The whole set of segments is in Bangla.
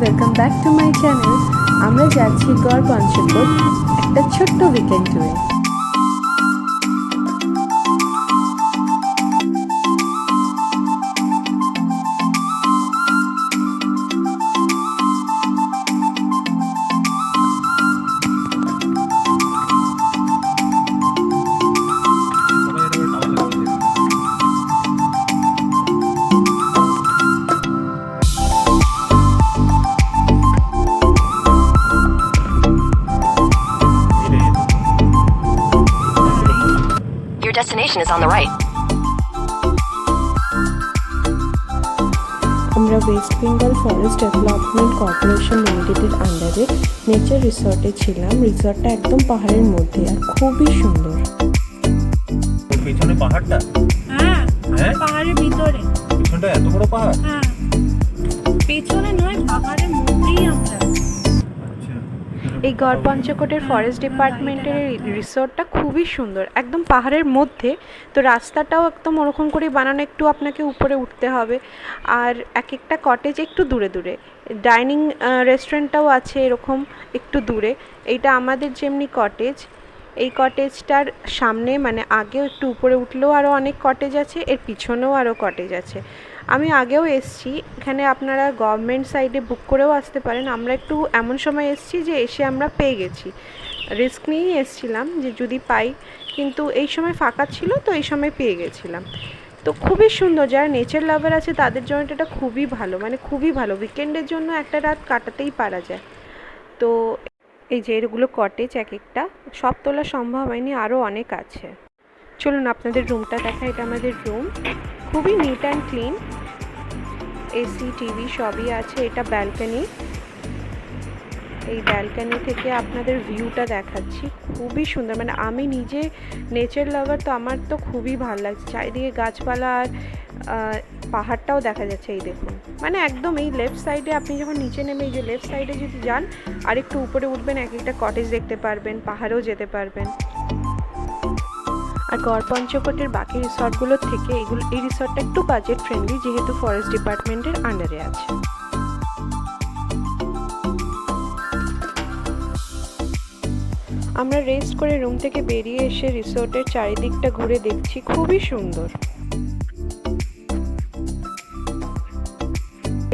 Welcome back to my channel. আমরা যাচ্ছি গড় পঞ্চকোট একটা ছোট্ট উইকেন্ড ট্যুরে। Destination is on the right. আমরা West Bengal forest development corporation লিমিটেডের আন্ডারে নেচার রিসর্টে ছিলাম। রিসর্টটা একদম পাহাড়ের মধ্যে আর খুবই সুন্দর। পেছনে পাহাড়টা? হ্যাঁ, পাহাড়ের ভিতরে। পেছনটা এত বড় পাহাড়? হ্যাঁ, পেছনে নয়, পাহাড়ের মধ্যেই আমরা। এই গড় পঞ্চকোটের ফরেস্ট ডিপার্টমেন্টের রিসর্টটা খুবই সুন্দর, একদম পাহাড়ের মধ্যে। তো রাস্তাটাও একদম ওরকম করেই বানানো, একটু আপনাকে উপরে উঠতে হবে। আর এক একটা কটেজ একটু দূরে দূরে, ডাইনিং রেস্টুরেন্টটাও আছে এরকম একটু দূরে। এইটা আমাদের যেমনি কটেজ, এই কটেজটার সামনে মানে আগেও একটু উপরে উঠলেও আরও অনেক কটেজ আছে, এর পিছনেও আরও কটেজ আছে। আমি আগেও এসছি এখানে, আপনারা গভর্নমেন্ট সাইডে বুক করেও আসতে পারেন। আমরা একটু এমন সময় এসছি যে এসে আমরা পেয়ে গেছি, রিস্ক নিয়েই এসছিলাম যে যদি পাই, কিন্তু এই সময় ফাঁকা ছিল তো এই সময় পেয়ে গেছিলাম। তো খুবই সুন্দর, যারা নেচার লাভার আছে তাদের জন্য এটা খুবই ভালো, মানে খুবই ভালো। উইকেন্ডের জন্য একটা রাত কাটাতেই পারা যায়। তো এই যে এগুলো কটেজ, এক একটা সব তোলা সম্ভব হয়নি, আরও অনেক আছে। চলুন আপনাদের রুমটা দেখা। এটা আমাদের রুম, খুবই neat and clean, AC TV সবই আছে। এটা ব্যালকনি, এই ব্যালকনি থেকে আপনাদের ভিউটা দেখাচ্ছি, খুবই সুন্দর। মানে আমি নিজে নেচার লাভার, তো আমার তো খুবই ভালো লাগছে। চারিদিকে গাছপালা আর পাহাড়টাও দেখা যাচ্ছে, এই দেখুন। মানে একদম এই লেফট সাইডে আপনি যখন নিচে নেমে এই যে লেফট সাইডে যদি যান আর একটু উপরে উঠবেন, এক একটা কটেজ দেখতে পারবেন, পাহাড়েও যেতে পারবেন। আর গড় পঞ্চকোটের বাকি রিসর্টগুলোর থেকে এই রিসর্টটা একটু বাজেট ফ্রেন্ডলি, যেহেতু ফরেস্ট ডিপার্টমেন্টের আন্ডারে আছে। আমরা রেস্ট করে রুম থেকে বেরিয়ে এসে রিসর্টের চারিদিকটা ঘুরে দেখছি, খুবই সুন্দর।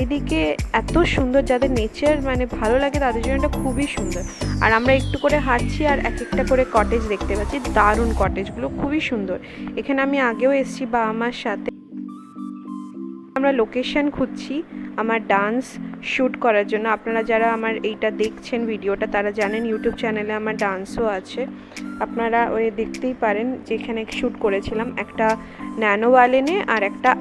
এদিকে এত সুন্দর, যাদের নেচার মানে ভালো লাগে তাদের জন্য এটা খুবই সুন্দর। আর আমরা একটু করে হাঁটছি আর এক একটা করে কটেজ দেখতে পাচ্ছি, দারুণ কটেজগুলো, খুবই সুন্দর। এখানে আমি আগেও এসেছি বা আমার সাথে। আমরা লোকেশন খুঁজছি আমার ডান্স শ্যুট করার জন্য। আপনারা যারা আমার এইটা দেখছেন ভিডিওটা তারা জানেন ইউটিউব চ্যানেলে আমার ডান্সও আছে, আপনারা ওই দেখতেই পারেন। যেখানে শ্যুট করেছিলাম একটা ন্যানোওয়ালেনে আর একটা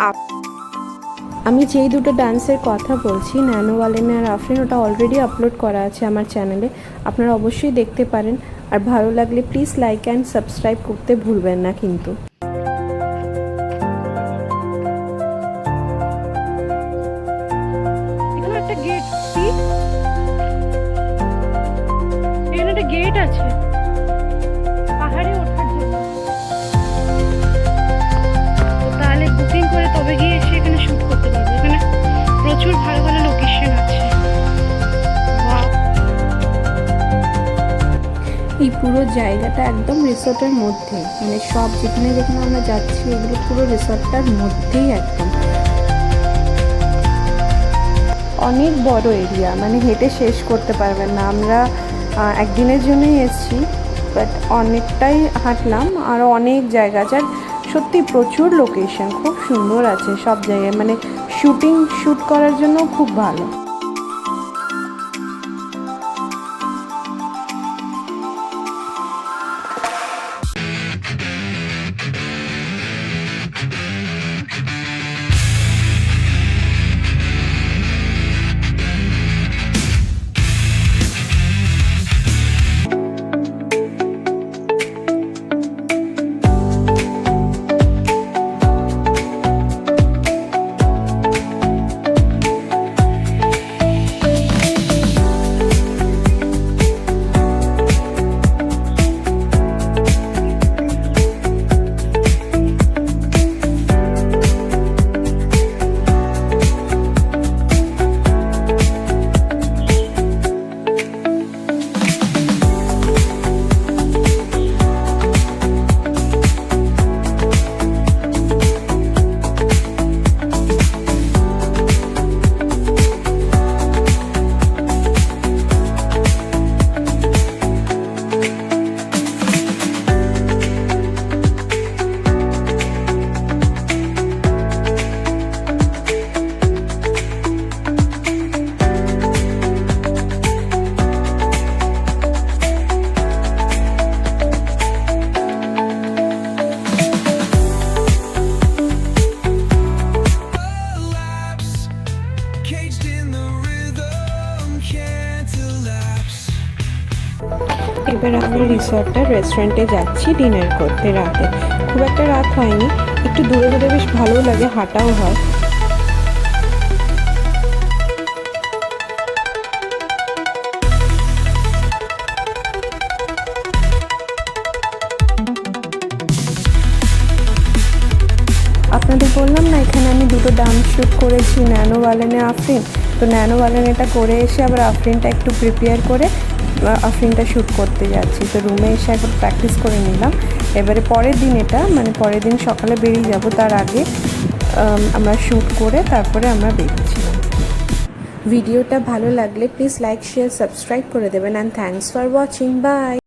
আমি যেই দুটো ডান্সের কথা বলছি, ন্যানোওয়ালেনে আর আফরিন, ওটা অলরেডি আপলোড করা আছে আমার চ্যানেলে, আপনারা অবশ্যই দেখতে পারেন। আর ভালো লাগলে প্লিজ লাইক অ্যান্ড সাবস্ক্রাইব করতে ভুলবেন না কিন্তু। এখানে একটা গেট, এখানে একটা গেট আছে পাহাড়ে ওঠার জন্য। তাহলে বুকিং করে তবে গিয়ে এসে এখানে শুট করতে পারবো। এখানে প্রচুর ভালো ভালো লোকেশন আছে। এই পুরো জায়গাটা একদম রিসর্টের মধ্যে, মানে সব যেখানে যেখানে আমরা যাচ্ছি এগুলো পুরো রিসর্টটার মধ্যেই একদম। অনেক বড় এরিয়া, মানে হেঁটে শেষ করতে পারবেন না। আমরা একদিনের জন্যই এসেছি, বাট অনেকটাই হাঁটলাম, আরও অনেক জায়গা আছে। আর সত্যি প্রচুর লোকেশন, খুব সুন্দর আছে সব জায়গায়, মানে শ্যুট করার জন্য খুব ভালো। এবার আমরা রিসর্টটার রেস্টুরেন্টে যাচ্ছি ডিনার করতে রাতে। খুব একটা রাত হয়নি, একটু দূরে দূরে বেশ ভালো লাগে, হাঁটাও হয়। আপনাদের বললাম না এখানে আমি দুটো ডান্স শ্যুট করেছি, ন্যানো ওয়ালেনে আফরিন। তো ন্যানো ওয়ালেনেটা করে এসে আবার আফরিনটা একটু প্রিপেয়ার করে আফরিনটা শ্যুট করতে যাচ্ছি। তো রুমে এসে একবার প্র্যাকটিস করে নিলাম। এবারে পরের দিন এটা মানে পরের দিন সকালে বেরিয়ে যাব, তার আগে আমরা শ্যুট করে তারপরে আমরা বেরিয়েছিলাম। ভিডিওটা ভালো লাগলে প্লিজ লাইক শেয়ার সাবস্ক্রাইব করে দেবেন। And thanks for watching. By.